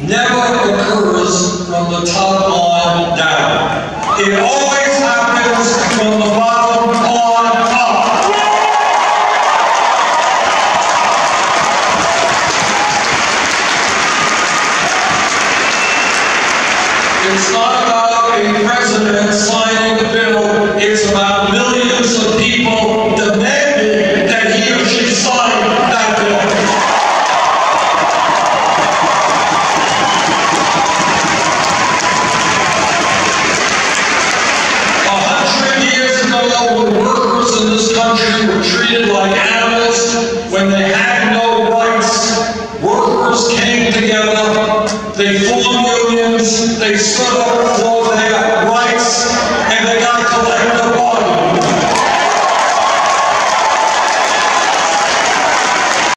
never occurs from the top on down. It always happens from the bottom on up. It's not about a president signing the bill, it's about millions of people demanding that he or she sign that bill. 100 years ago, the workers in this country were treated like animals when they had no rights. Workers came together, they formed unions, they stood up for their rights,